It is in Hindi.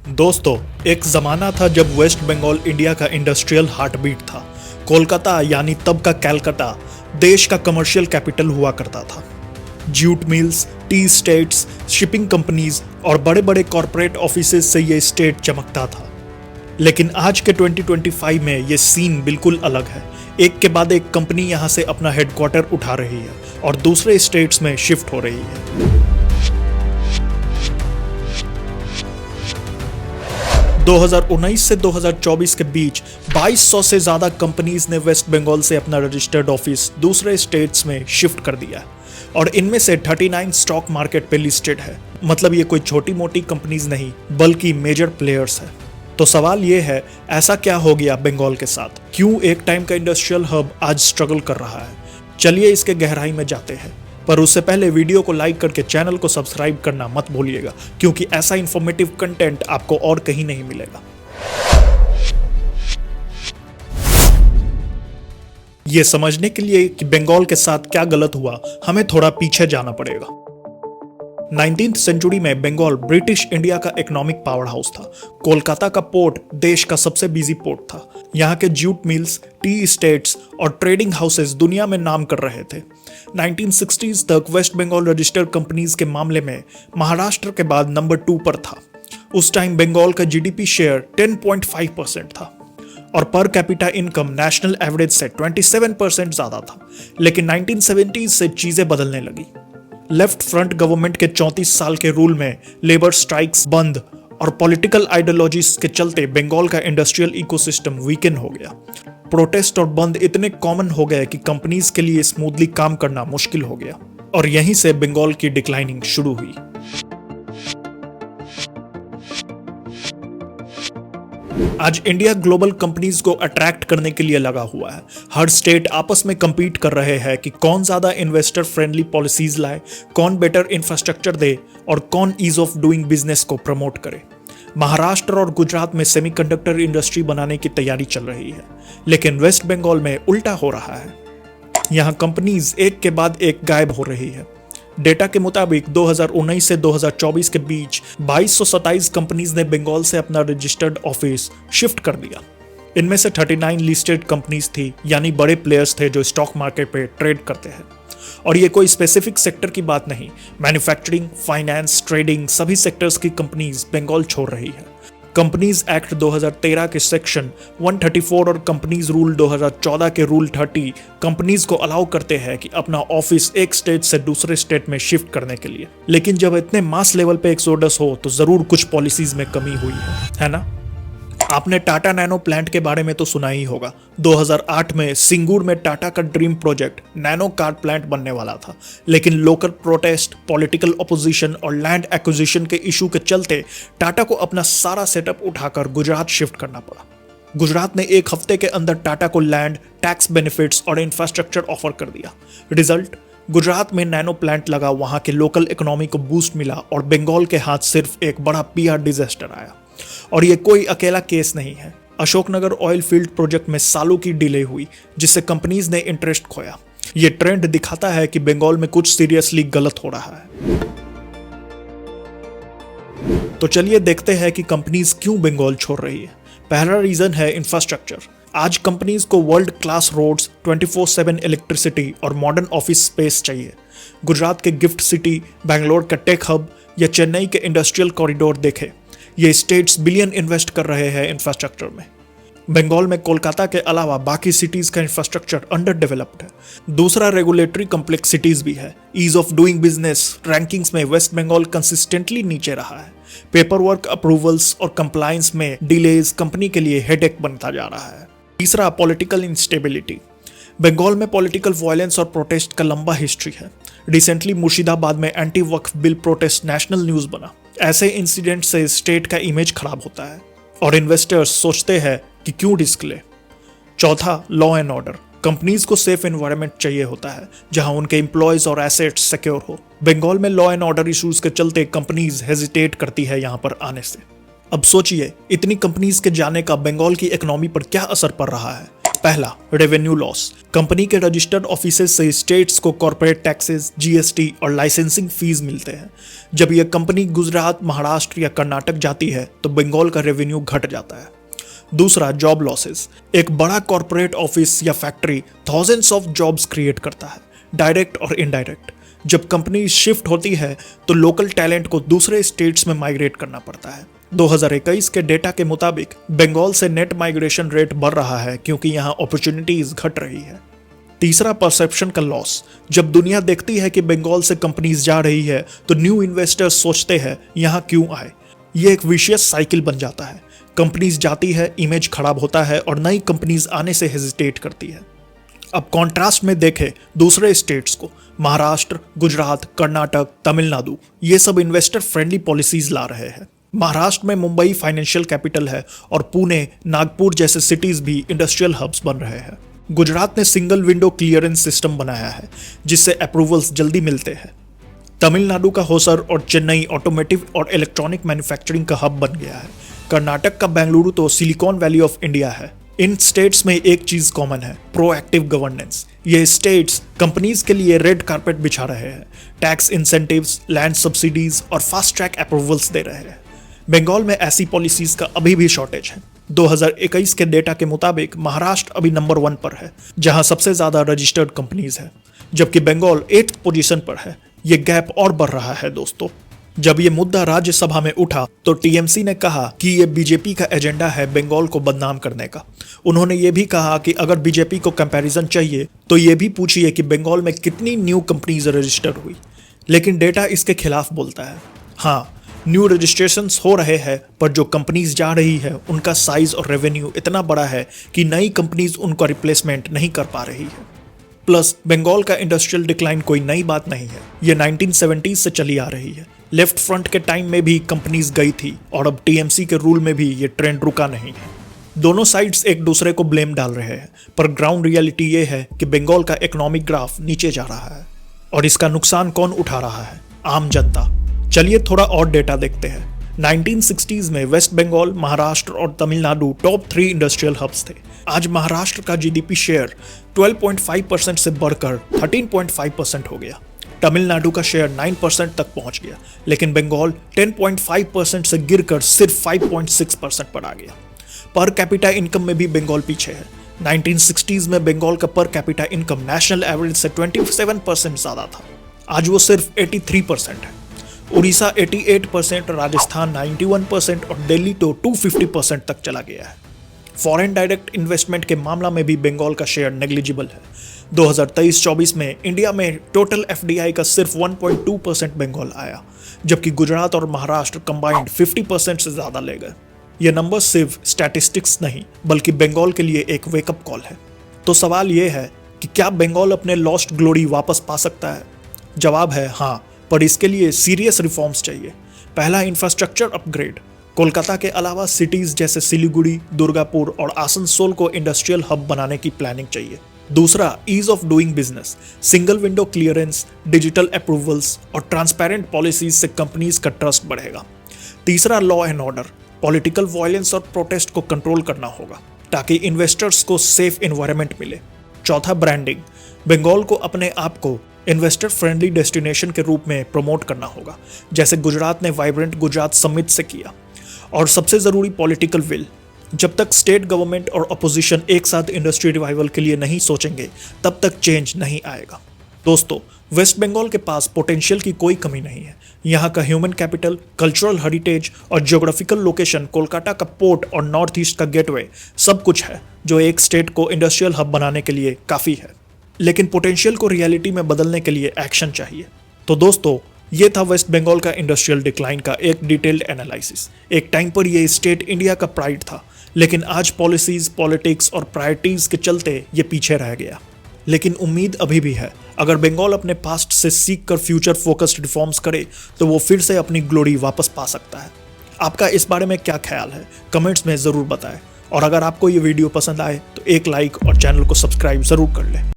दोस्तों, एक जमाना था जब वेस्ट बंगाल इंडिया का इंडस्ट्रियल हार्टबीट था। कोलकाता यानी तब का कैलकाटा देश का कमर्शियल कैपिटल हुआ करता था। Jute mills, T states, shipping companies और बड़े बड़े कॉरपोरेट ऑफिसेज से ये स्टेट चमकता था। लेकिन आज के 2025 में ये सीन बिल्कुल अलग है। एक के बाद एक कंपनी यहाँ से अपना हेडक्वार्टर उठा रही है और दूसरे स्टेट्स में शिफ्ट हो रही है। 2019 से 2024 के बीच 2200 से ज्यादा कंपनीज ने वेस्ट बंगाल से अपना रजिस्टर्ड ऑफिस दूसरे स्टेट्स में शिफ्ट कर दिया और इनमें से 39 स्टॉक मार्केट पे लिस्टेड है। मतलब ये कोई छोटी मोटी कंपनीज नहीं बल्कि मेजर प्लेयर्स है। तो सवाल ये है, ऐसा क्या हो गया बंगाल के साथ? क्यों एक टाइम का इंडस्ट्रियल हब आज स्ट्रगल कर रहा है? चलिए इसके गहराई में जाते हैं, पर उससे पहले वीडियो को लाइक करके चैनल को सब्सक्राइब करना मत भूलिएगा, क्योंकि ऐसा इंफॉर्मेटिव कंटेंट आपको और कहीं नहीं मिलेगा। ये समझने के लिए कि बंगाल के साथ क्या गलत हुआ, हमें थोड़ा पीछे जाना पड़ेगा। 19th सेंचुरी में बंगाल ब्रिटिश इंडिया का इकोनॉमिक पावर हाउस था। कोलकाता का पोर्ट देश का सबसे बिजी पोर्ट था। यहाँ के जूट मिल्स, टी स्टेट्स और ट्रेडिंग हाउसेस दुनिया में नाम कर रहे थे। 1960s तक वेस्ट बंगाल रजिस्टर्ड कंपनीज के मामले में महाराष्ट्र के बाद नंबर 2 पर था। उस टाइम बंगाल का जीडीपी शेयर 10.5% था और per capita income national average से 27% ज्यादा था। लेकिन 1970s से चीजें बदलने लगी। लेफ्ट फ्रंट गवर्नमेंट के 34 साल के रूल में लेबर स्ट्राइक्स बंद और पॉलिटिकल आइडियोलॉजीज के चलते बंगाल का इंडस्ट्रियल इकोसिस्टम वीकन हो गया। प्रोटेस्ट और बंद इतने कॉमन हो गए कि कंपनीज के लिए स्मूथली काम करना मुश्किल हो गया और यहीं से बंगाल की डिक्लाइनिंग शुरू हुई। आज इंडिया ग्लोबल कंपनीज को अट्रैक्ट करने के लिए लगा हुआ है। हर स्टेट आपस में compete कर रहे हैं कि कौन ज्यादा इन्वेस्टर फ्रेंडली पॉलिसीज लाए, कौन बेटर इंफ्रास्ट्रक्चर दे और कौन ईज ऑफ डूइंग बिजनेस को प्रमोट करे। महाराष्ट्र और गुजरात में सेमीकंडक्टर इंडस्ट्री बनाने की तैयारी चल रही है, लेकिन वेस्ट बंगाल में उल्टा हो रहा है। यहाँ कंपनीज एक के बाद एक गायब हो रही है। डेटा के मुताबिक 2019 से 2024 के बीच 2227 कंपनीज ने बंगाल से अपना रजिस्टर्ड ऑफिस शिफ्ट कर दिया। इनमें से 39 लिस्टेड कंपनीज थी, यानी बड़े प्लेयर्स थे जो स्टॉक मार्केट पे ट्रेड करते हैं। और ये कोई स्पेसिफिक सेक्टर की बात नहीं, मैन्युफैक्चरिंग, फाइनेंस, ट्रेडिंग सभी सेक्टर्स की कंपनीज बंगाल छोड़ रही है। कंपनीज एक्ट 2013 के सेक्शन 134 और कंपनीज रूल 2014 के रूल 30 कंपनीज को अलाउ करते हैं कि अपना ऑफिस एक स्टेट से दूसरे स्टेट में शिफ्ट करने के लिए। लेकिन जब इतने मास लेवल पे एक्सोडस हो तो जरूर कुछ पॉलिसीज में कमी हुई है ना? आपने टाटा नैनो प्लांट के बारे में तो सुना ही होगा। 2008 में सिंगूर में टाटा का dream project nano car plant बनने वाला था, लेकिन लोकल प्रोटेस्ट, पॉलिटिकल ऑपोजिशन और लैंड एक्विजिशन के इशू के चलते टाटा को अपना सारा सेटअप उठाकर गुजरात शिफ्ट करना पड़ा। गुजरात ने एक हफ्ते के अंदर टाटा को लैंड, टैक्स बेनिफिट्स और इंफ्रास्ट्रक्चर ऑफर कर दिया। रिजल्ट, गुजरात में नैनो प्लांट लगा, वहां के लोकल इकोनॉमी को बूस्ट मिला और बंगाल के हाथ सिर्फ एक बड़ा पीआर डिजास्टर आया। और ये कोई अकेला केस नहीं है। अशोकनगर ऑयल फील्ड प्रोजेक्ट में सालों की डिले हुई, जिससे कंपनीज ने इंटरेस्ट खोया। ये ट्रेंड दिखाता है कि बंगाल में कुछ सीरियसली गलत हो रहा है। तो चलिए देखते हैं कि कंपनीज क्यों बंगाल छोड़ रही है। पहला रीजन है इंफ्रास्ट्रक्चर। आज कंपनीज को वर्ल्ड क्लास रोड्स, 24/7 इलेक्ट्रिसिटी और मॉडर्न ऑफिस स्पेस चाहिए। गुजरात के गिफ्ट सिटी, बैंगलोर का टेक हब या चेन्नई के इंडस्ट्रियल कॉरिडोर देखे, ये स्टेट्स बिलियन इन्वेस्ट कर रहे हैं इंफ्रास्ट्रक्चर में। बंगाल में कोलकाता के अलावा बाकी सिटीज का इंफ्रास्ट्रक्चर अंडर डेवलप्ड है। दूसरा, रेगुलेटरी कॉम्प्लेक्सिटीज भी है। Ease of doing business rankings में वेस्ट बंगाल कंसिस्टेंटली नीचे रहा है। पेपर वर्क अप्रूवल्स और कंप्लायंस में डिलेज कंपनी के लिए हेडेक बनता जा रहा है। तीसरा, पॉलिटिकल इंस्टेबिलिटी। बंगाल में पॉलिटिकल वायलेंस और प्रोटेस्ट का लंबा हिस्ट्री है। रिसेंटली मुर्शिदाबाद में एंटी वक्फ बिल प्रोटेस्ट नेशनल न्यूज बना। ऐसे इंसिडेंट से स्टेट का इमेज खराब होता है और इन्वेस्टर्स सोचते हैं कि क्यों रिस्क ले। चौथा, लॉ एंड ऑर्डर। कंपनीज को सेफ एनवायरनमेंट चाहिए होता है जहां उनके एम्प्लॉयज और एसेट्स सिक्योर हो। बंगाल में लॉ एंड ऑर्डर इश्यूज के चलते कंपनीज हेजिटेट करती है यहां पर आने से। अब सोचिए, इतनी कंपनीज के जाने का बंगाल की इकोनॉमी पर क्या असर पड़ रहा है। पहला, रेवेन्यू लॉस। कंपनी के रजिस्टर्ड ऑफिसेज से स्टेट्स को कॉर्पोरेट टैक्सेस, जीएसटी और लाइसेंसिंग फीस मिलते हैं। जब यह कंपनी गुजरात, महाराष्ट्र या कर्नाटक जाती है तो बंगाल का रेवेन्यू घट जाता है। दूसरा, जॉब लॉसेस। एक बड़ा कॉर्पोरेट ऑफिस या factory thousands of jobs create करता है, डायरेक्ट और इनडायरेक्ट। जब कंपनी शिफ्ट होती है तो लोकल टैलेंट को दूसरे स्टेट्स में माइग्रेट करना पड़ता है। 2021 के डेटा के मुताबिक बंगाल से नेट माइग्रेशन रेट बढ़ रहा है क्योंकि यहाँ अपॉर्चुनिटीज घट रही है। तीसरा, परसेप्शन का लॉस। जब दुनिया देखती है कि बंगाल से कंपनीज जा रही है तो न्यू इन्वेस्टर्स सोचते हैं यहाँ क्यों आए। ये एक विशियस साइकिल बन जाता है। कंपनीज जाती है, इमेज खराब होता है और नई कंपनीज आने से हेजिटेट करती है। अब कॉन्ट्रास्ट में देखें दूसरे स्टेट्स को, महाराष्ट्र, गुजरात, कर्नाटक, तमिलनाडु, ये सब इन्वेस्टर फ्रेंडली पॉलिसीज ला रहे हैं। महाराष्ट्र में मुंबई फाइनेंशियल कैपिटल है और पुणे, नागपुर जैसे सिटीज भी इंडस्ट्रियल हब्स बन रहे हैं। गुजरात ने सिंगल विंडो क्लियरेंस सिस्टम बनाया है जिससे अप्रूवल्स जल्दी मिलते हैं। तमिलनाडु का होसर और चेन्नई ऑटोमेटिव और इलेक्ट्रॉनिक मैन्युफैक्चरिंग का हब बन गया है। कर्नाटक का बेंगलुरु तो सिलिकॉन वैली ऑफ इंडिया है। इन स्टेट्स में एक चीज कॉमन है, प्रोएक्टिव गवर्नेंस। ये स्टेट्स कंपनीज के लिए रेड कारपेट बिछा रहे हैं, टैक्स इंसेंटिव्स, लैंड सब्सिडीज और फास्ट ट्रैक अप्रूवल्स दे रहे हैं। बंगाल में ऐसी पॉलिसीज का अभी भी शॉर्टेज है। 2021 के डेटा के मुताबिक महाराष्ट्र अभी नंबर 1 पर है, जहां सबसे ज्यादा रजिस्टर्ड कंपनीज है, जबकि बंगाल 8th पोजीशन पर है। ये गैप और बढ़ रहा है दोस्तों। जब ये मुद्दा राज्यसभा में उठा तो टीएमसी ने कहा कि ये बीजेपी का एजेंडा है बंगाल को बदनाम करने का। उन्होंने ये भी कहा कि अगर बीजेपी को कंपैरिजन चाहिए तो ये भी पूछिए कि बंगाल में कितनी न्यू कंपनीज रजिस्टर हुई। लेकिन डेटा इसके खिलाफ बोलता है। हाँ, न्यू रजिस्ट्रेशंस हो रहे हैं, पर जो कंपनीज जा रही है उनका साइज और रेवेन्यू इतना बड़ा है कि नई कंपनीज उनका रिप्लेसमेंट नहीं कर पा रही है। प्लस बंगाल का इंडस्ट्रियल डिक्लाइन कोई नई बात नहीं है, ये 1970s से चली आ रही है। लेफ्ट फ्रंट के टाइम में भी कंपनीज गई थी और अब टीएमसी के रूल में भी ये ट्रेंड रुका नहीं है। दोनों साइड्स एक दूसरे को ब्लेम डाल रहे हैं, पर ग्राउंड रियलिटी ये है कि बंगाल का इकोनॉमिक ग्राफ नीचे जा रहा है और इसका नुकसान कौन उठा रहा है? आम जनता। चलिए थोड़ा और डेटा देखते हैं। 1960s में वेस्ट बंगाल, महाराष्ट्र और तमिलनाडु टॉप 3 इंडस्ट्रियल हब्स थे। आज महाराष्ट्र का जीडीपी शेयर 12.5% से बढ़कर 13.5% हो गया। तमिलनाडु का शेयर 9% तक पहुंच गया, लेकिन बंगाल 10.5% से गिरकर सिर्फ 5.6% पर आ गया। पर कैपिटा इनकम में भी बंगाल पीछे है। 1960s में बंगाल का per capita income national average से 27% ज्यादा था, आज वो सिर्फ 83% है। उड़ीसा 88%, राजस्थान 91% और दिल्ली तो 250% तक चला गया है। फॉरेन डायरेक्ट इन्वेस्टमेंट के मामला में भी बंगाल का शेयर नेग्लिजिबल है। 2023-24 में इंडिया में टोटल एफडीआई का सिर्फ 1.2% बंगाल आया, जबकि गुजरात और महाराष्ट्र कंबाइंड 50% से ज्यादा ले गए। ये नंबर सिर्फ स्टैटिस्टिक्स नहीं बल्कि बंगाल के लिए एक वेकअप कॉल है। तो सवाल ये है कि क्या बंगाल अपने लॉस्ट ग्लोरी वापस पा सकता है? जवाब है हाँ, पर इसके लिए सीरियस रिफॉर्म्स चाहिए। पहला, इंफ्रास्ट्रक्चर अपग्रेड। कोलकाता के अलावा सिटीज जैसे सिलीगुड़ी, दुर्गापुर और आसनसोल को इंडस्ट्रियल हब बनाने की प्लानिंग चाहिए। दूसरा, ease of doing business. Single window clearance, digital approvals और ट्रांसपेरेंट पॉलिसीज से कंपनीज का ट्रस्ट बढ़ेगा। तीसरा, law and order. Political violence और प्रोटेस्ट को कंट्रोल करना होगा ताकि इन्वेस्टर्स को सेफ एनवायरनमेंट मिले। चौथा, ब्रांडिंग। बंगाल को अपने आप को इन्वेस्टर फ्रेंडली डेस्टिनेशन के रूप में प्रमोट करना होगा, जैसे गुजरात ने वाइब्रेंट गुजरात समिट से किया। और सबसे जरूरी, पॉलिटिकल विल। जब तक स्टेट गवर्नमेंट और अपोजिशन एक साथ इंडस्ट्री रिवाइवल के लिए नहीं सोचेंगे तब तक चेंज नहीं आएगा। दोस्तों, वेस्ट बंगाल के पास पोटेंशियल की कोई कमी नहीं है। यहाँ का ह्यूमन कैपिटल, कल्चरल हेरिटेज और ज्योग्राफिकल लोकेशन, कोलकाता का पोर्ट और नॉर्थ ईस्ट का गेटवे, सब कुछ है जो एक स्टेट को इंडस्ट्रियल हब बनाने के लिए काफ़ी है। लेकिन पोटेंशियल को रियलिटी में बदलने के लिए एक्शन चाहिए। तो दोस्तों, ये था वेस्ट बंगाल का इंडस्ट्रियल डिक्लाइन का एक डिटेल्ड एनालिसिस। एक टाइम पर ये स्टेट इंडिया का प्राइड था, लेकिन आज पॉलिसीज, पॉलिटिक्स और प्रायोरिटीज के चलते ये पीछे रह गया। लेकिन उम्मीद अभी भी है। अगर बंगाल अपने पास्ट से सीख कर फ्यूचर फोकस्ड रिफॉर्म्स करे तो वो फिर से अपनी ग्लोरी वापस पा सकता है। आपका इस बारे में क्या ख्याल है? कमेंट्स में ज़रूर बताएं। और अगर आपको ये वीडियो पसंद आए तो एक लाइक और चैनल को सब्सक्राइब ज़रूर कर लें।